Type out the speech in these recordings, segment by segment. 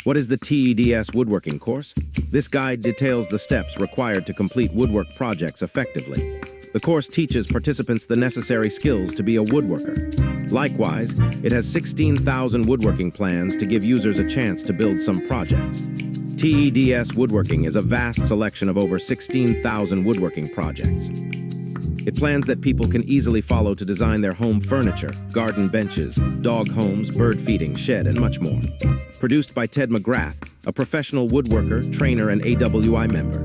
What is the TEDS Woodworking course? This guide details the steps required to complete woodwork projects effectively. The course teaches participants the necessary skills to be a woodworker. Likewise, it has 16,000 woodworking plans to give users a chance to build some projects. TEDS Woodworking is a vast selection of over 16,000 woodworking projects. It plans that people can easily follow to design their home furniture, garden benches, dog homes, bird feeding, shed, and much more. Produced by Ted McGrath, a professional woodworker, trainer, and AWI member.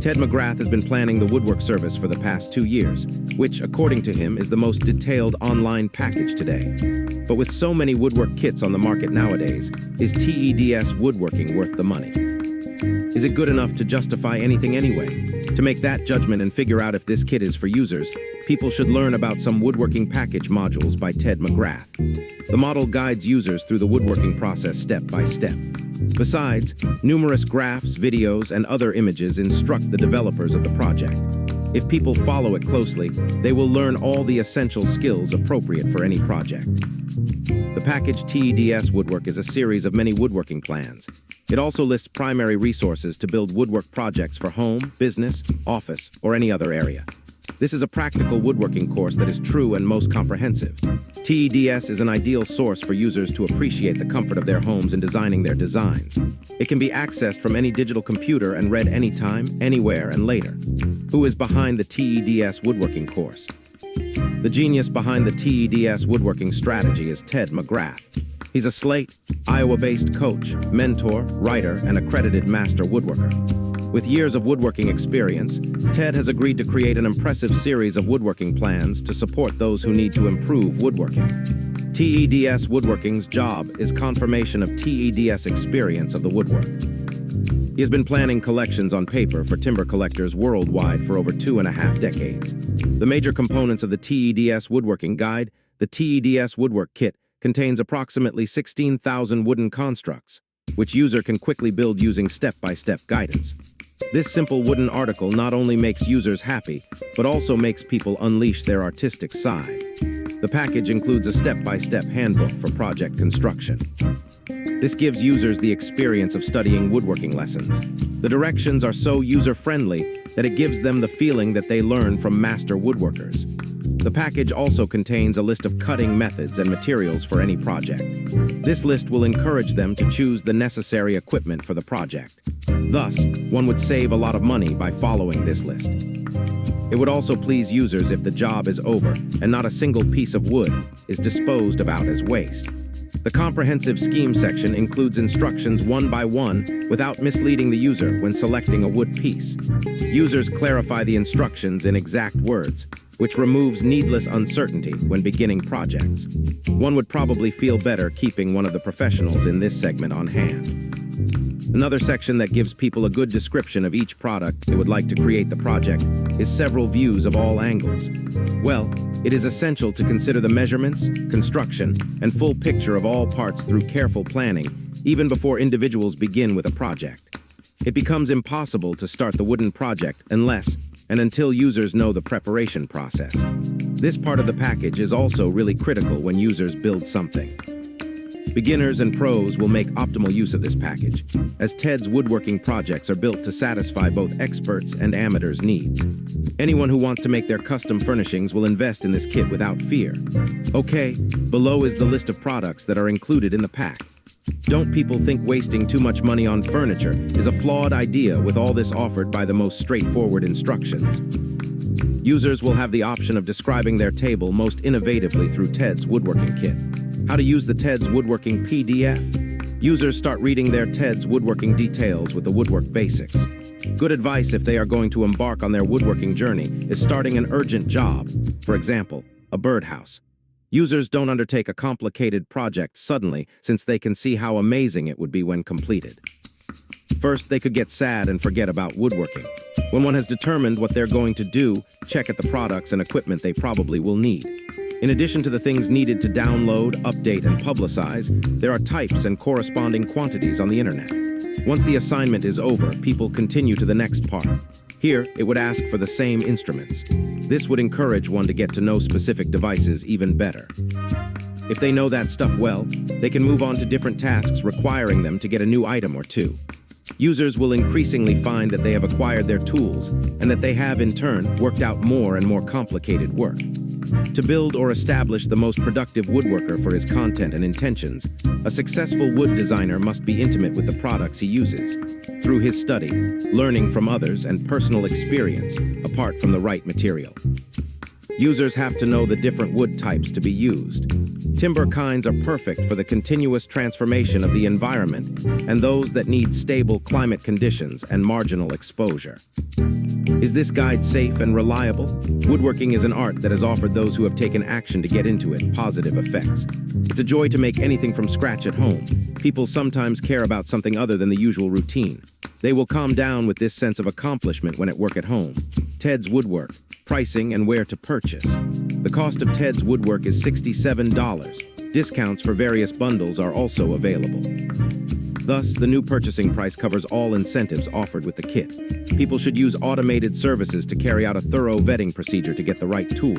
Ted McGrath has been planning the woodwork service for the past 2 years, which, according to him, is the most detailed online package today. But with so many woodwork kits on the market nowadays, is TEDS Woodworking worth the money? Is it good enough to justify anything anyway? To make that judgment and figure out if this kit is for users, people should learn about some woodworking package modules by Ted McGrath. The model guides users through the woodworking process step by step. Besides, numerous graphs, videos, and other images instruct the developers of the project. If people follow it closely, they will learn all the essential skills appropriate for any project. The package TEDS Woodwork is a series of many woodworking plans. It also lists primary resources to build woodwork projects for home, business, office, or any other area. This is a practical woodworking course that is true and most comprehensive. TEDS is an ideal source for users to appreciate the comfort of their homes in designing their designs. It can be accessed from any digital computer and read anytime, anywhere, and later. Who is behind the TEDS Woodworking course? The genius behind the TEDS Woodworking strategy is Ted McGrath. He's a Slate, Iowa-based coach, mentor, writer, and accredited master woodworker. With years of woodworking experience, Ted has agreed to create an impressive series of woodworking plans to support those who need to improve woodworking. TEDS Woodworking's job is confirmation of TEDS experience of the woodwork. He has been planning collections on paper for timber collectors worldwide for over 2.5 decades. The major components of the TEDS Woodworking Guide, the TEDS Woodwork Kit, contains approximately 16,000 wooden constructs, which user can quickly build using step-by-step guidance. This simple wooden article not only makes users happy, but also makes people unleash their artistic side. The package includes a step-by-step handbook for project construction. This gives users the experience of studying woodworking lessons. The directions are so user-friendly that it gives them the feeling that they learn from master woodworkers. The package also contains a list of cutting methods and materials for any project. This list will encourage them to choose the necessary equipment for the project. Thus, one would save a lot of money by following this list. It would also please users if the job is over and not a single piece of wood is disposed about as waste. The comprehensive scheme section includes instructions one by one without misleading the user when selecting a wood piece. Users clarify the instructions in exact words, which removes needless uncertainty when beginning projects. One would probably feel better keeping one of the professionals in this segment on hand. Another section that gives people a good description of each product they would like to create the project is several views of all angles. Well, it is essential to consider the measurements, construction, and full picture of all parts through careful planning, even before individuals begin with a project. It becomes impossible to start the wooden project unless and until users know the preparation process. This part of the package is also really critical when users build something. Beginners and pros will make optimal use of this package, as Teds Woodworking projects are built to satisfy both experts and amateurs' needs. Anyone who wants to make their custom furnishings will invest in this kit without fear. Okay, below is the list of products that are included in the pack. Don't people think wasting too much money on furniture is a flawed idea with all this offered by the most straightforward instructions? Users will have the option of describing their table most innovatively through Teds Woodworking Kit. How to use the Teds Woodworking PDF. Users start reading their Teds Woodworking details with the woodwork basics. Good advice if they are going to embark on their woodworking journey is starting an urgent job, for example, a birdhouse. Users don't undertake a complicated project suddenly since they can see how amazing it would be when completed. First, they could get sad and forget about woodworking. When one has determined what they're going to do, check at the products and equipment they probably will need. In addition to the things needed to download, update, and publicize, there are types and corresponding quantities on the internet. Once the assignment is over, people continue to the next part. Here, it would ask for the same instruments. This would encourage one to get to know specific devices even better. If they know that stuff well, they can move on to different tasks requiring them to get a new item or two. Users will increasingly find that they have acquired their tools and that they have, in turn, worked out more and more complicated work. To build or establish the most productive woodworker for his content and intentions, a successful wood designer must be intimate with the products he uses, through his study, learning from others, and personal experience, apart from the right material. Users have to know the different wood types to be used. Timber kinds are perfect for the continuous transformation of the environment and those that need stable climate conditions and marginal exposure. Is this guide safe and reliable? Woodworking is an art that has offered those who have taken action to get into it positive effects. It's a joy to make anything from scratch at home. People sometimes care about something other than the usual routine. They will calm down with this sense of accomplishment when at work at home. Teds Woodwork. Pricing and where to purchase. The cost of Teds Woodwork is $67. Discounts for various bundles are also available. Thus, the new purchasing price covers all incentives offered with the kit. People should use automated services to carry out a thorough vetting procedure to get the right tool.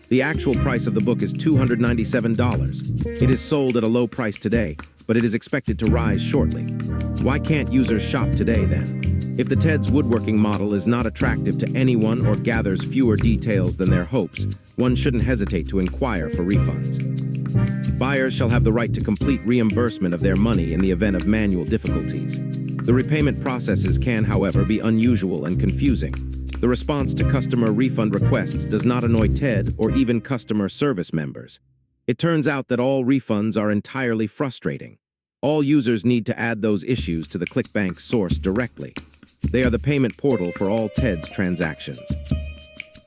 The actual price of the book is $297. It is sold at a low price today, but it is expected to rise shortly. Why can't users shop today then? If the Teds Woodworking model is not attractive to anyone or gathers fewer details than their hopes, one shouldn't hesitate to inquire for refunds. Buyers shall have the right to complete reimbursement of their money in the event of manual difficulties. The repayment processes can, however, be unusual and confusing. The response to customer refund requests does not annoy TED or even customer service members. It turns out that all refunds are entirely frustrating. All users need to add those issues to the ClickBank source directly. They are the payment portal for all TEDS transactions.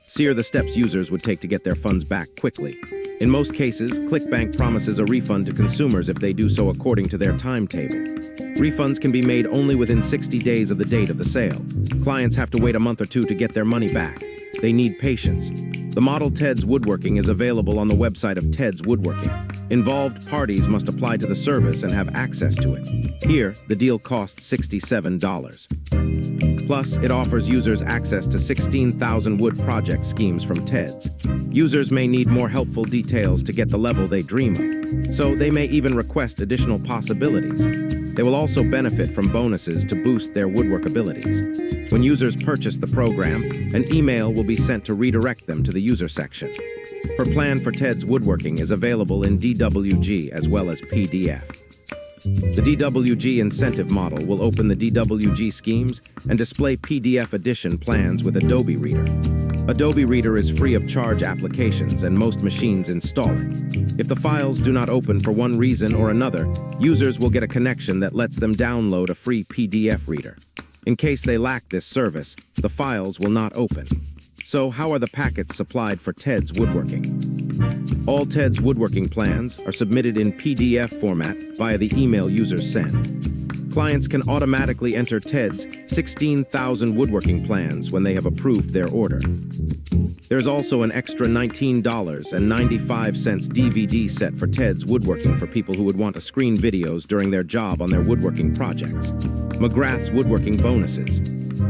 See are the steps users would take to get their funds back quickly. In most cases, ClickBank promises a refund to consumers if they do so according to their timetable. Refunds can be made only within 60 days of the date of the sale. Clients have to wait a month or two to get their money back. They need patience. The model Teds Woodworking is available on the website of Teds Woodworking. Involved parties must apply to the service and have access to it. Here, the deal costs $67. Plus, it offers users access to 16,000 wood project schemes from TEDS. Users may need more helpful details to get the level they dream of, so they may even request additional possibilities. They will also benefit from bonuses to boost their woodwork abilities. When users purchase the program, an email will be sent to redirect them to the user section. Her plan for Teds Woodworking is available in DWG as well as PDF. The DWG incentive model will open the DWG schemes and display PDF edition plans with Adobe Reader. Adobe Reader is free of charge applications and most machines install it. If the files do not open for one reason or another, users will get a connection that lets them download a free PDF reader. In case they lack this service, the files will not open. So how are the packets supplied for Teds Woodworking? All Teds Woodworking plans are submitted in PDF format via the email users send. Clients can automatically enter Teds 16,000 woodworking plans when they have approved their order. There's also an extra $19.95 DVD set for Teds Woodworking for people who would want to screen videos during their job on their woodworking projects. McGrath's Woodworking Bonuses.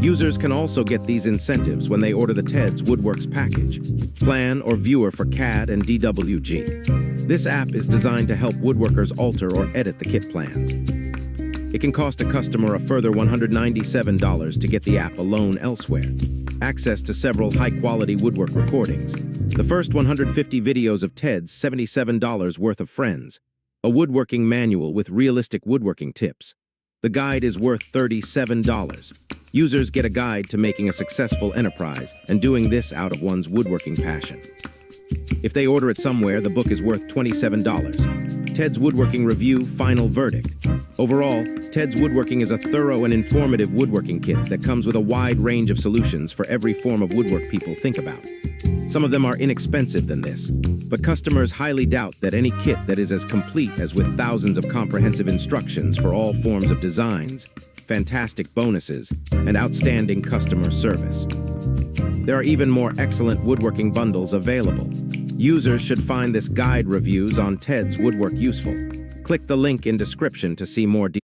Users can also get these incentives when they order the Teds Woodworks package, plan or viewer for CAD and DWG. This app is designed to help woodworkers alter or edit the kit plans. It can cost a customer a further $197 to get the app alone elsewhere. Access to several high-quality woodwork recordings. The first 150 videos of Ted's $77 worth of friends. A woodworking manual with realistic woodworking tips. The guide is worth $37. Users get a guide to making a successful enterprise and doing this out of one's woodworking passion. If they order it somewhere, the book is worth $27. Teds Woodworking Review Final Verdict. Overall, Teds Woodworking is a thorough and informative woodworking kit that comes with a wide range of solutions for every form of woodwork people think about. Some of them are inexpensive than this, but customers highly doubt that any kit that is as complete as with thousands of comprehensive instructions for all forms of designs, fantastic bonuses, and outstanding customer service. There are even more excellent woodworking bundles available. Users should find this guide reviews on Teds Woodwork useful. Click the link in description to see more details.